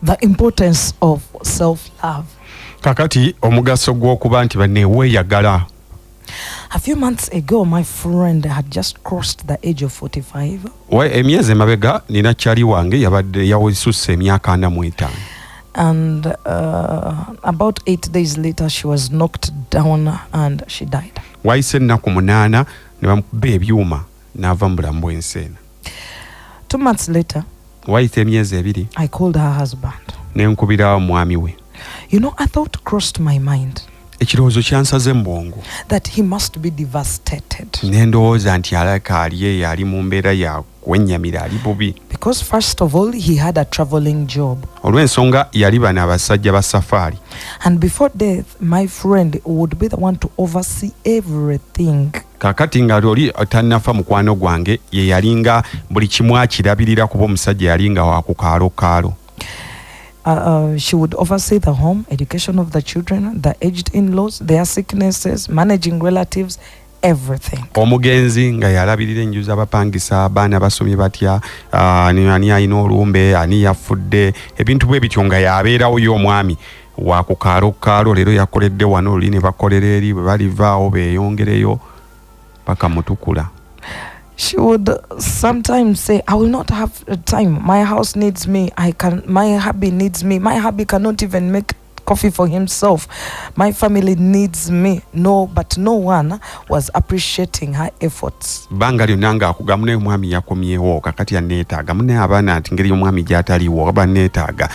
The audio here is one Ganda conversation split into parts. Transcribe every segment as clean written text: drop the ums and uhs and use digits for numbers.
The importance of self-love. Kakati omugaso gw'okuba nti banne weeyagala. A few months ago, my friend had just crossed the age of 45. Emyezi emabega nina kyali wange yabadde yawesuse emyaka 45. And about 8 days later, she was knocked down and she died. Wayise ennaku 8 ne bamukuba ebyuma n'ava mu bulamu bw'ensi eno. 2 months later, wayise emyezi 2, I called her husband. Ne nkubira omwami we. You know, a thought crossed my mind. Ekirowoozo kyansaze mu bwongo. That he must be devastated. Ne ndowooza nti alaka ali mu mbeera ya kwennyamira ali bubi. Because first of all, he had a traveling job. Olw'ensonga yali bano abasajja ba safari. And before death, my friend would be the one to oversee everything. Kakati nga loli tannafa mukwano gwange ye yalinga buli kimu akirabirira kuba omusajja yalinga wa ku kaalo. She would oversee the home, education of the children, the aged in-laws, their sicknesses, managing relatives, everything. Omugenzi nga yalabirira enju z'abapangisa, abaana basomye batya, ani alina olumbe, ani yafudde, ebintu bwe bityo nga yabeerawo y'omwami wa ku kaalo leero yakoledde wano oli ne bakolera eri bwe balivaawo beeyongereyo paka mutukula. She would sometimes say, I will not have time. My house needs me. My hubby needs me. My hubby cannot even make coffee for himself. My family needs me. But no one was appreciating her efforts. Banga lyonna ng'akugamu naye omwami yakomyewo kakati yanneetaaga mune abaana ati ngeri omwami gy'ataliiwo aba neetaaga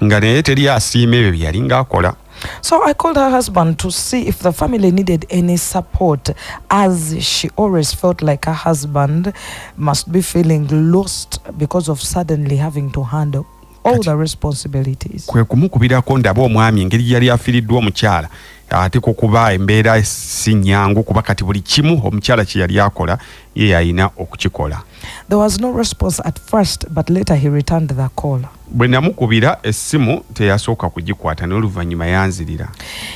nga naye teri asiima ebyo bye yali ng'akola. So I called her husband to see if the family needed any support, as she always felt like her husband must be feeling lost because of suddenly having to handle all the responsibilities. Kwe kumukubirako ndaba omwami engeri yali afiiriddwa omukyala ate kukuba embeera si nnyangu kuba kati buli kimu omukyala kye yali akola ye yalina okukikola. There was no response at first, but later he returned the call. Bwe namukubira essimu teyasooka kugikwata n'oluvannyuma yanzirira.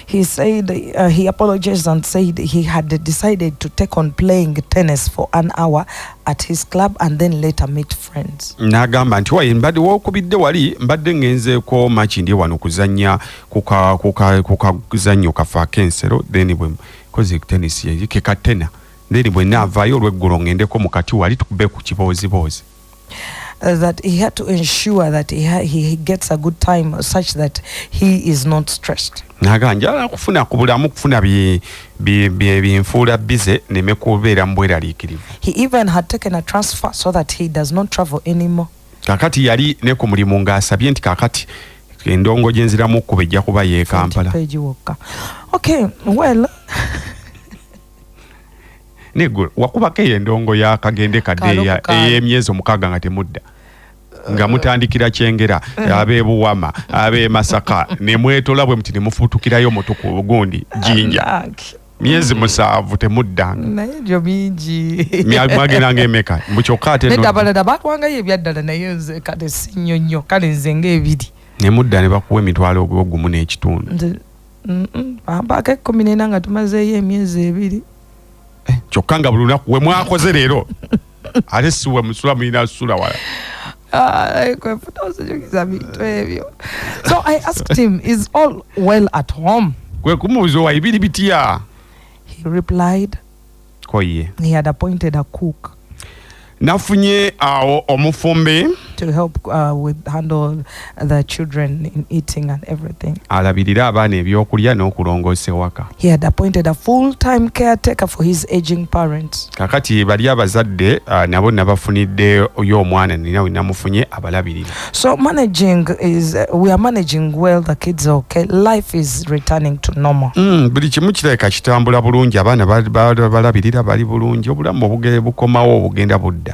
He said he apologized and said he had decided to take on playing tennis for an hour at his club and then later meet friends. N'agamba nti wayi mbadde wookubidde wali mbadde ngenzeeko maki ndi wano kuzannya ku kazannyo kafe ak'ensero then bwe koze tennis ke katena then bwe naavaayo olw'eggulu ngendeko mu kati wali tukube ku kibooziboozi. That he had to ensure that he gets a good time such that he is not stressed. Naganja kufuna kubulamu kufuna binfuula bize neme kubeera mu bweraliikirivu. He even had taken a transfer so that he does not travel anymore. Kakati yali ne ku mulimu ng'asabye nti kakati endongo gye nziramu okkuba ejja kuba ye Kampala. Okay, well. Negul wakubako endongo ya kagende kadeya ey'emyezi 6 nga temudda nga mutandikira Kyengera abe Buwama abe Masaka ne mwetola bwe muti ne mufutukirayo mutuku gundi Jinja myezi 7 temudda naye jo bingi mwagenda ng'emeka mbukyokate no nedabala bakwanga yebyaddala naye nze kale sinyonyo kale nze ng'ebiri ne mudda ne bakuwa emitwalo ogumu n'ekitundu mpaka 14 nga tumazeeyo emyezi 2 kyokka nga buli lunaku we mwakoze leero ate si we musula mulina sula wala. So I asked him, is all well at home? Kwe kumubuuza wa ibiri bitya. He replied, koye he had appointed a cook. Nafunye omufumbe to help with handle the children in eating and everything. Alabirira abaana ebyokulya n'okulongoosa ewaka. He had appointed a full-time caretaker for his aging parents. Kakati bali abazadde nabo nabafunidde y'omwana nina we namufunye abalabirira. So we are managing well, the kids are okay, life is returning to normal. Buli kimu kirabika kitambula bulungi, abaana balabirira bali bulungi, obulamu bukomawo obugenda budda.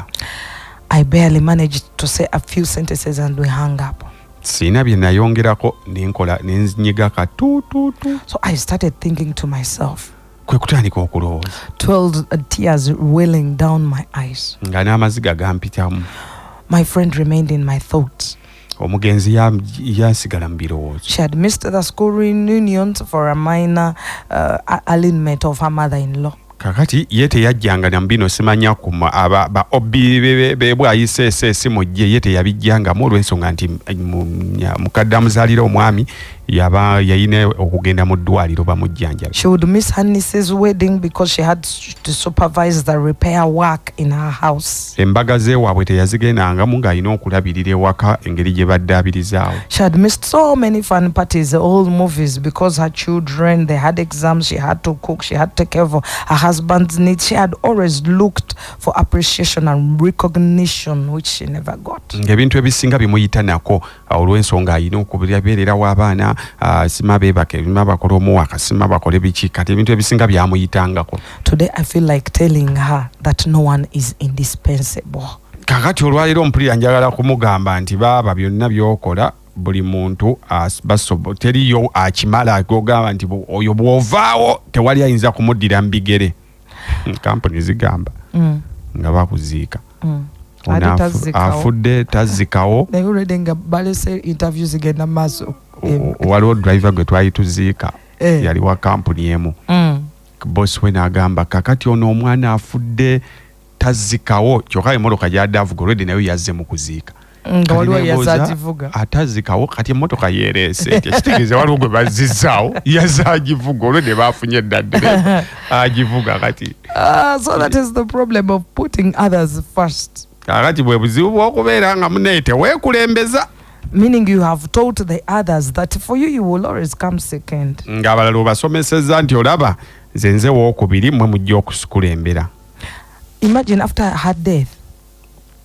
I barely managed to say a few sentences and we hung up. Sina bye nayongerako nenkola nenyiga katututu. So I started thinking to myself. Kwe kutandika okulowooza. 12 tears welling down my eyes. Nga n'amaziga gampitamu. My friend remained in my thoughts. Omugenzi yasigala mu birowoozo. She had missed the school reunions for a minor alienment of her mother-in-law. kakati yete yajjanga na mbino simanya kuma ba obi bebwa yisese simujje yete yabijjanga mu lwensonga nti mukadda muzalira omwami yayine okugenda mu ddwaliro bamujjanja. She would miss her niece's wedding because she had to supervise the repair work in her house. Embaga ze waabwe teyazigendanga mu ng'alina okulabirira ewaka engeri gye badde abirizaawo. She had missed so many fun parties, all movies, because her children, they had exams, she had to cook, she had to take care of her husband's needs. She had always looked for appreciation and recognition, which she never got. Ebintu ebisinga bimuyita nako olw'ensonga alina okubeerera w'abaana sima beebake bima bakola omuwaka sima bakole biki kati ebintu ebisinga byamuyitangako. Today I feel like telling her that no one is indispensable. Kakati olwaliro mpulira njagala kumugamba nti baaba byonna byokola buli muntu basobo teriyo akimala agogamba nti oyo bw'ovaawo tewali ayinza kumuddira mbigere. Kampuni zigamba nga bakuziika. Afudde tazikawo. They already nga balese interviews igenda maaso. Waliwo driver gwe twali tuziika yali wa kampuni emu. Boss we n'agamba kakati ono omwana afudde tazikawo kyokka emmotoka gy'adde avuga olwedde nayo yazze mu kuziika. Nga waliwo yazaagivuga. Atazikawo kati emmotoka yeereese kitegeeza waliwo gwe bazizzaawo yazaagivuga olwedde baafunye eddadde agivuga kati. So that is the problem of putting others first. Kakati bwe buzibu bw'okubeera nga munaye teweekulembeza. Meaning you have told the others that for you, you will always come second. Ng'abalala obasomesezza nti olaba nze wookubiri mmwe mujja okusikulembera. Imagine after her death.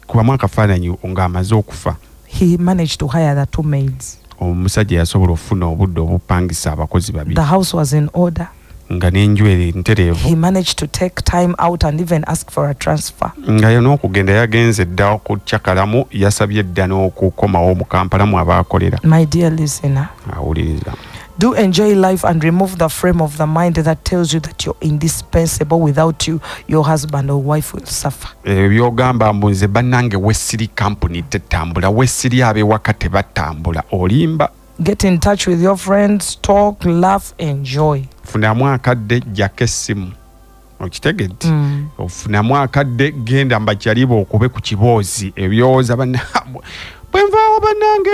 Kubamu akafaananyi ng'amaze okufa. He managed to hire the 2 maids. Omusajja yasobola okufuna obudde obupangisa abakozi babiri. The house was in order. Nga n'enju eri ntereevu. He managed to take time out and even ask for a transfer. Nga n'okugenda yagenze dda okukyakalamu yasabye dda n'okukomawo mu Kampala mu abaakolera. My dear listener. Awuliriza. Do enjoy life and remove the frame of the mind that tells you that you're indispensable. Without you, your husband or wife will suffer. Byogamba mbu nze bannange wessiri kampuni tetambula wessiri ab'ewaka tebatambula olimba. Get in touch with your friends, talk, laugh, enjoy. Funamu akadde jjako essimu okitegedde. Ofunamu akadde genda mbakyalibo okube ku kiboozi ebyowooza bannabwe bwenvaawo bannange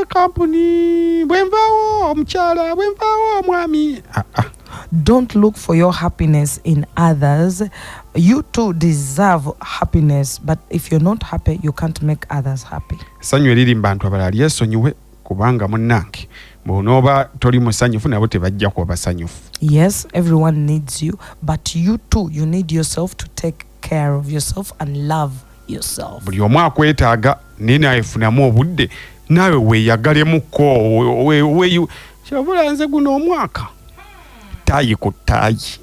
kampuni bwenvaawo omukyala bwenvaawo omwami. Don't look for your happiness in others. You too deserve happiness, but if you're not happy, you can't make others happy. Sanyu eriri mbantu abalala lyesonyiwe kubanga munnange bw'onooba toli musanyufu nabo tebajja kuba basanyufu. Yes, everyone needs you, but you too, you need yourself to take care of yourself and love yourself. Buli omu akwetaaga naye nawe funamu obudde naawe weeyagalemu kyabula nze guno omwaka tayi ku tayi.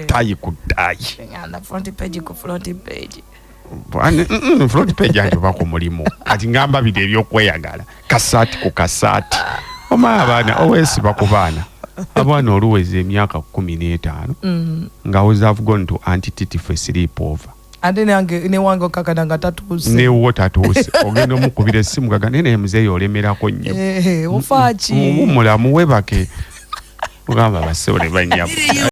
Tayi ku tayi. Front page ku front page. Front page ajoba ku mulimu kati ngamba bide ebyokweyagala kasaati ku kasaati oma abaana owesiba ku baana abaana oluweza emyaka 15 nga have gone to anti-titi sleep over. Ate ne wango kakadanga tatuuse. Ne wo tatuuse. Ogenda omukubira essimu gaga nene muzeeyo olemerako nnyo. Ofaachi. Mulamu webake. Ugamba basore banyabo.